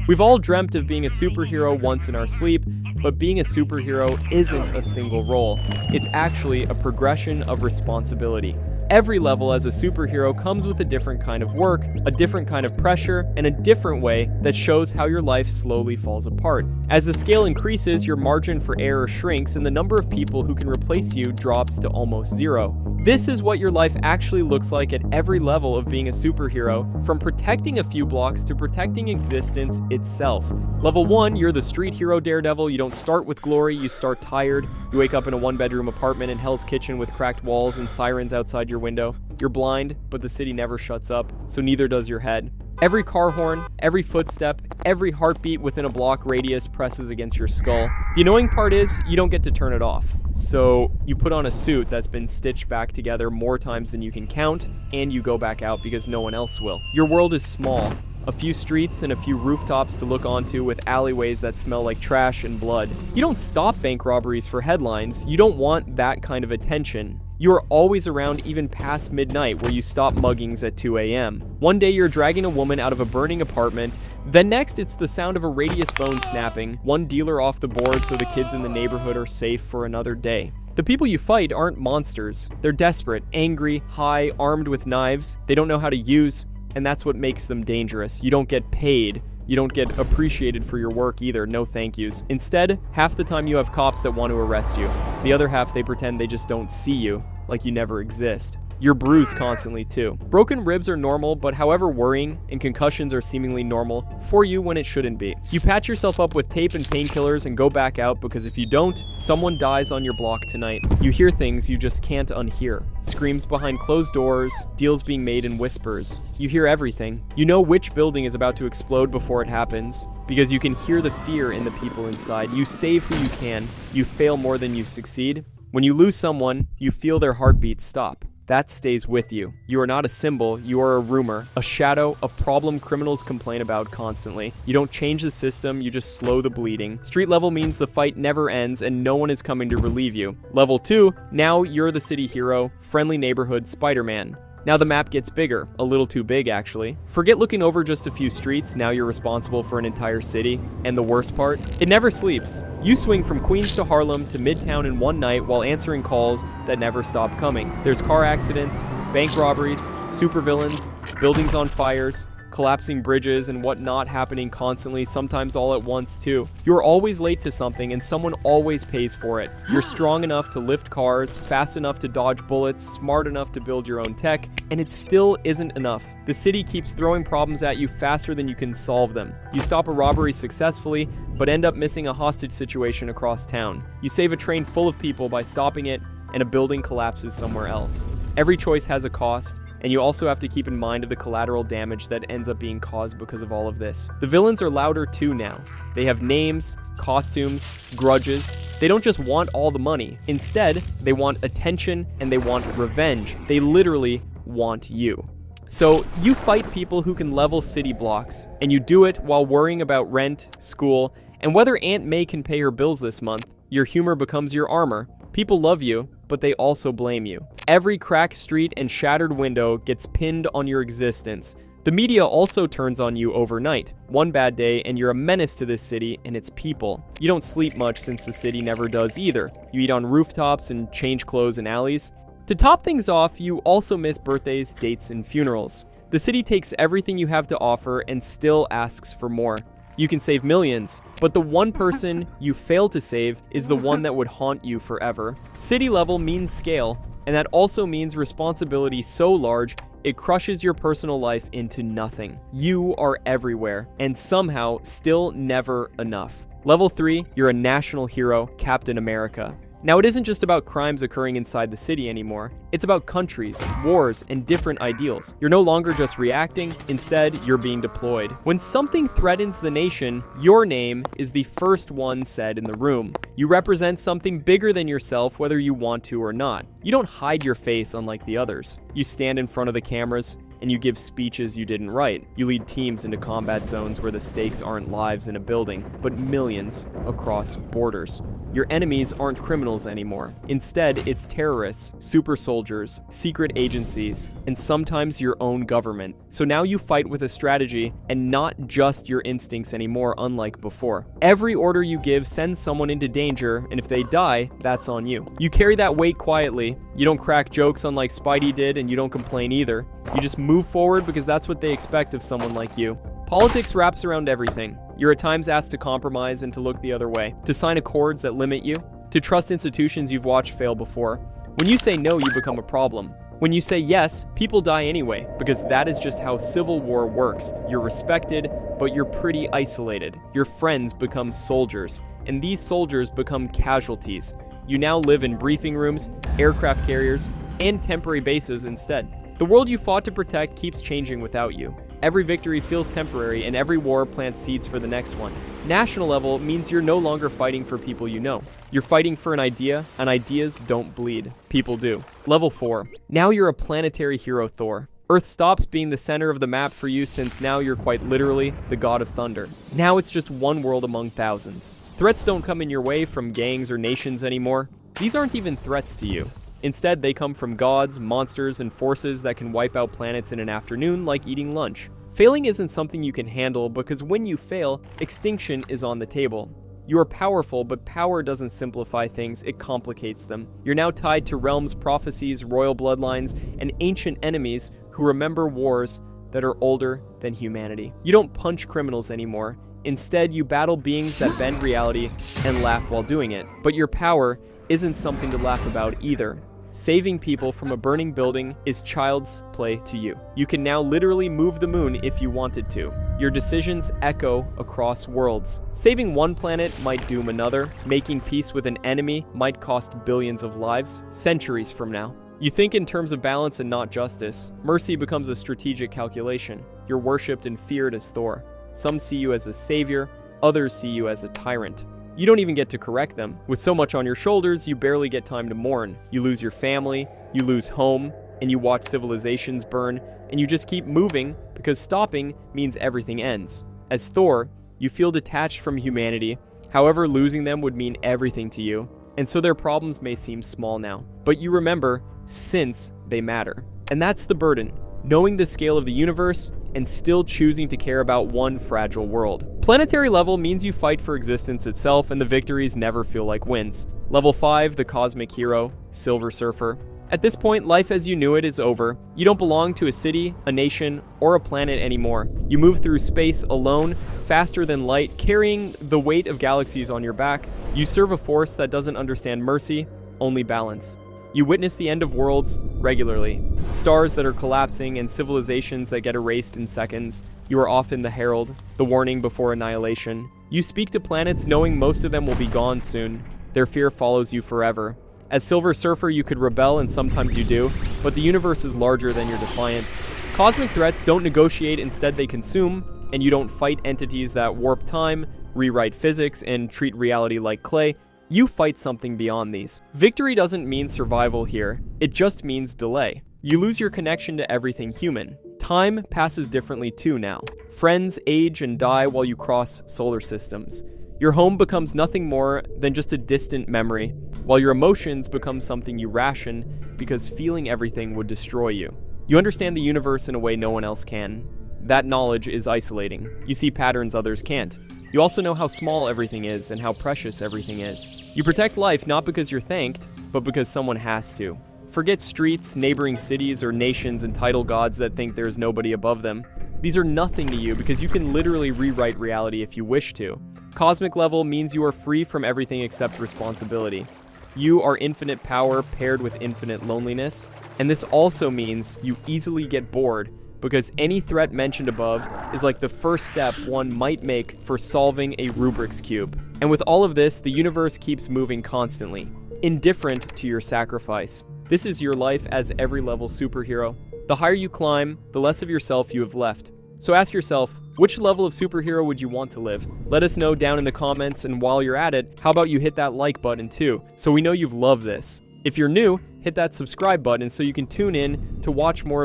We've all dreamt of being a superhero once in our sleep, but being a superhero isn't a single role. It's actually a progression of responsibility. Every level as a superhero comes with a different kind of work, a different kind of pressure, and a different way that shows how your life slowly falls apart. As the scale increases, your margin for error shrinks and the number of people who can replace you drops to almost zero. This is what your life actually looks like at every level of being a superhero, from protecting a few blocks to protecting existence itself. Level 1, you're the street hero Daredevil. You don't start with glory, you start tired. You wake up in a one-bedroom apartment in Hell's Kitchen with cracked walls and sirens outside your window. You're blind, but the city never shuts up, so neither does your head. Every car horn, every footstep, every heartbeat within a block radius presses against your skull. The annoying part is, you don't get to turn it off. So you put on a suit that's been stitched back together more times than you can count, and you go back out because no one else will. Your world is small. A few streets and a few rooftops to look onto with alleyways that smell like trash and blood. You don't stop bank robberies for headlines. You don't want that kind of attention. You are always around even past midnight, where you stop muggings at 2 a.m. One day you're dragging a woman out of a burning apartment, then next it's the sound of a radius phone snapping, one dealer off the board so the kids in the neighborhood are safe for another day. The people you fight aren't monsters. They're desperate, angry, high, armed with knives they don't know how to use, and that's what makes them dangerous. You don't get paid. You don't get appreciated for your work either, no thank yous. Instead, half the time you have cops that want to arrest you. The other half, they pretend they just don't see you, like you never exist. You're bruised constantly too. Broken ribs are normal, but however worrying, and concussions are seemingly normal for you when it shouldn't be. You patch yourself up with tape and painkillers and go back out because if you don't, someone dies on your block tonight. You hear things you just can't unhear. Screams behind closed doors, deals being made in whispers. You hear everything. You know which building is about to explode before it happens because you can hear the fear in the people inside. You save who you can. You fail more than you succeed. When you lose someone, you feel their heartbeat stop. That stays with you. You are not a symbol, you are a rumor, a shadow, a problem criminals complain about constantly. You don't change the system, you just slow the bleeding. Street level means the fight never ends and no one is coming to relieve you. Level 2, now you're the city hero, friendly neighborhood Spider-Man. Now the map gets bigger, a little too big actually. Forget looking over just a few streets, now you're responsible for an entire city. And the worst part? It never sleeps. You swing from Queens to Harlem to Midtown in one night while answering calls that never stop coming. There's car accidents, bank robberies, supervillains, buildings on fires, collapsing bridges and whatnot happening constantly, sometimes all at once too. You're always late to something and someone always pays for it. You're strong enough to lift cars, fast enough to dodge bullets, smart enough to build your own tech, and it still isn't enough. The city keeps throwing problems at you faster than you can solve them. You stop a robbery successfully, but end up missing a hostage situation across town. You save a train full of people by stopping it, and a building collapses somewhere else. Every choice has a cost, and you also have to keep in mind of the collateral damage that ends up being caused because of all of this. The villains are louder too now. They have names, costumes, grudges. They don't just want all the money. Instead, they want attention and they want revenge. They literally want you. So you fight people who can level city blocks, and you do it while worrying about rent, school, and whether Aunt May can pay her bills this month. Your humor becomes your armor. People love you, but they also blame you. Every cracked street and shattered window gets pinned on your existence. The media also turns on you overnight. One bad day and you're a menace to this city and its people. You don't sleep much since the city never does either. You eat on rooftops and change clothes in alleys. To top things off, you also miss birthdays, dates, and funerals. The city takes everything you have to offer and still asks for more. You can save millions, but the one person you fail to save is the one that would haunt you forever. City level means scale, and that also means responsibility so large it crushes your personal life into nothing. You are everywhere, and somehow still never enough. Level 3, you're a national hero, Captain America. Now, it isn't just about crimes occurring inside the city anymore. It's about countries, wars, and different ideals. You're no longer just reacting, instead, you're being deployed. When something threatens the nation, your name is the first one said in the room. You represent something bigger than yourself, whether you want to or not. You don't hide your face unlike the others. You stand in front of the cameras, and you give speeches you didn't write. You lead teams into combat zones where the stakes aren't lives in a building, but millions across borders. Your enemies aren't criminals anymore. Instead, it's terrorists, super soldiers, secret agencies, and sometimes your own government. So now you fight with a strategy and not just your instincts anymore, unlike before. Every order you give sends someone into danger, and if they die, that's on you. You carry that weight quietly. You don't crack jokes unlike Spidey did, and you don't complain either. You just move forward because that's what they expect of someone like you. Politics wraps around everything. You're at times asked to compromise and to look the other way, to sign accords that limit you, to trust institutions you've watched fail before. When you say no, you become a problem. When you say yes, people die anyway, because that is just how civil war works. You're respected, but you're pretty isolated. Your friends become soldiers, and these soldiers become casualties. You now live in briefing rooms, aircraft carriers, and temporary bases instead. The world you fought to protect keeps changing without you. Every victory feels temporary, and every war plants seeds for the next one. National level means you're no longer fighting for people you know. You're fighting for an idea, and ideas don't bleed. People do. Level 4. Now you're a planetary hero, Thor. Earth stops being the center of the map for you since now you're quite literally the god of thunder. Now it's just one world among thousands. Threats don't come in your way from gangs or nations anymore. These aren't even threats to you. Instead, they come from gods, monsters, and forces that can wipe out planets in an afternoon like eating lunch. Failing isn't something you can handle because when you fail, extinction is on the table. You are powerful, but power doesn't simplify things, it complicates them. You're now tied to realms, prophecies, royal bloodlines, and ancient enemies who remember wars that are older than humanity. You don't punch criminals anymore. Instead, you battle beings that bend reality and laugh while doing it. But your power isn't something to laugh about either. Saving people from a burning building is child's play to you. You can now literally move the moon if you wanted to. Your decisions echo across worlds. Saving one planet might doom another. Making peace with an enemy might cost billions of lives, centuries from now. You think in terms of balance and not justice. Mercy becomes a strategic calculation. You're worshipped and feared as Thor. Some see you as a savior, others see you as a tyrant. You don't even get to correct them. With so much on your shoulders, you barely get time to mourn. You lose your family, you lose home, and you watch civilizations burn, and you just keep moving because stopping means everything ends. As Thor, you feel detached from humanity. However, losing them would mean everything to you, and so their problems may seem small now. But you remember, since they matter. And that's the burden, knowing the scale of the universe and still choosing to care about one fragile world. Planetary level means you fight for existence itself and the victories never feel like wins. Level 5, the cosmic hero, Silver Surfer. At this point, life as you knew it is over. You don't belong to a city, a nation, or a planet anymore. You move through space alone, faster than light, carrying the weight of galaxies on your back. You serve a force that doesn't understand mercy, only balance. You witness the end of worlds regularly. Stars that are collapsing and civilizations that get erased in seconds. You are often the herald, the warning before annihilation. You speak to planets knowing most of them will be gone soon. Their fear follows you forever. As Silver Surfer, you could rebel, and sometimes you do, but the universe is larger than your defiance. Cosmic threats don't negotiate, instead they consume, and you don't fight entities that warp time, rewrite physics, and treat reality like clay. You fight something beyond these. Victory doesn't mean survival here, it just means delay. You lose your connection to everything human. Time passes differently too now. Friends age and die while you cross solar systems. Your home becomes nothing more than just a distant memory, while your emotions become something you ration because feeling everything would destroy you. You understand the universe in a way no one else can. That knowledge is isolating. You see patterns others can't. You also know how small everything is and how precious everything is. You protect life not because you're thanked, but because someone has to. Forget streets, neighboring cities, or nations and title gods that think there is nobody above them. These are nothing to you because you can literally rewrite reality if you wish to. Cosmic level means you are free from everything except responsibility. You are infinite power paired with infinite loneliness, and this also means you easily get bored because any threat mentioned above is like the first step one might make for solving a Rubik's Cube. And with all of this, the universe keeps moving constantly, indifferent to your sacrifice. This is your life as every level superhero. The higher you climb, the less of yourself you have left. So ask yourself, which level of superhero would you want to live? Let us know down in the comments, and while you're at it, how about you hit that like button too, so we know you've loved this. If you're new, hit that subscribe button so you can tune in to watch more of